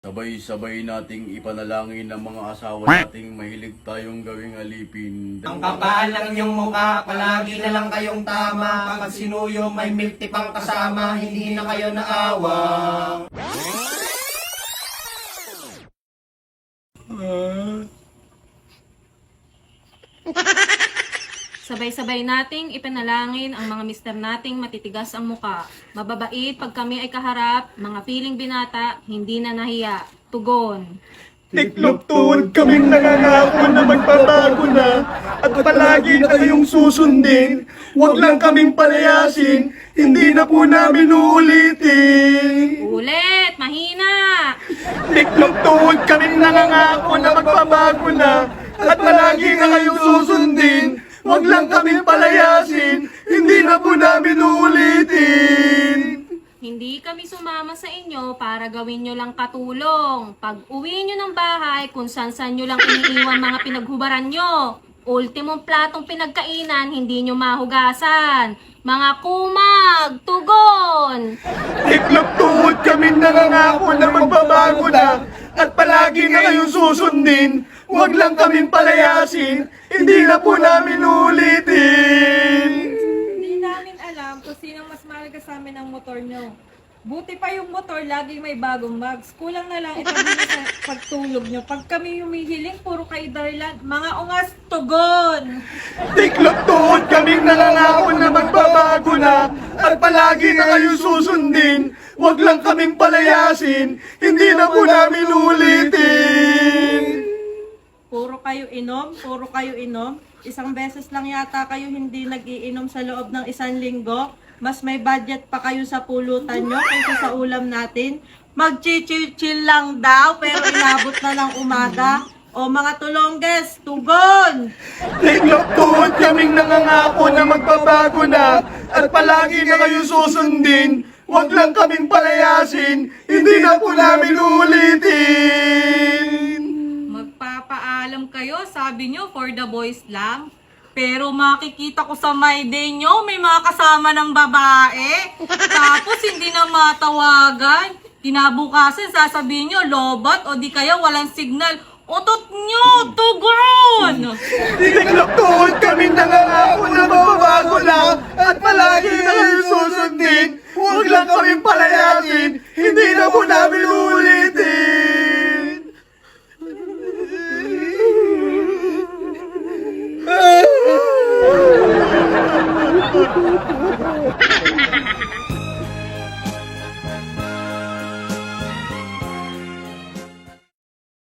Sabay-sabay nating ipanalangin ng mga asawa nating mahilig tayong gawing alipin. Ang kapal ng iyong mukha, palagi na lang kayong tama. Pag sinuyo, may milk tea pang kasama, hindi na kayo naawa. Sabay-sabay nating ipanalangin ang mga mister nating matitigas ang muka. Mababait pag kami ay kaharap, mga piling binata, hindi na nahiya. Tugon. Tiklop tuwad kaming nangangako na magbabago na at palagi na kayong susundin. Huwag lang kaming palayasin, hindi na po namin uulitin. Ulit! Mahina! Tiklop tuwad kaming nangangako na magbabago na at palagi na kayong susundin. Huwag lang kaming palayasin, hindi na po namin uulitin. Hindi kami sumama sa inyo para gawin nyo lang katulong. Pag uwi nyo ng bahay, kung saan-saan nyo lang iniiwan mga pinaghubaran nyo. Ultimong platong pinagkainan, hindi nyo mahugasan. Mga kumag, tugon! Tiklop tuwad kaming nangangako na magbabago na at palagi na kayong susundin. Huwag lang kaming palayasin, hindi na po namin uulitin. Hindi namin alam kung sino mas mahalaga sa amin ang motor nyo. Buti pa yung motor, laging may bagong mags. Kulang na lang itabi nyo sa pagtulog nyo. Pag kami humihiling, puro kayo dahilan. Mga ungas, tugon! Tiklop tuwad kaming nangangako na magbabago na at palagi na kayong susundin. Huwag lang kaming palayasin, hindi na po namin uulitin. Puro kayo inom. Isang beses lang yata kayo hindi nag-iinom sa loob ng isang linggo. Mas may budget pa kayo sa pulutan nyo kaysa sa ulam natin. Mag-chill lang daw, pero inabot na ng umaga. O mga tulongges, tugon! Tiklop tuwad kaming nangangako na magbabago na at palagi na kayong susundin. Huwag lang kaming palayasin, hindi na po namin uulitin. Magpapaalam kayo, sabi nyo, for the boys lang. Pero makikita ko sa my day nyo, may mga kasama ng babae. Tapos hindi na matawagan. Kinabukasan, sasabihin nyo, lobat o di kaya walang signal. Utot nyo, tugon! Tiklop tuwad kaming nangangako na magbabago na at palagi na kayong susundin. Huwag lang kaming palayasin, hindi na po namin uulitin.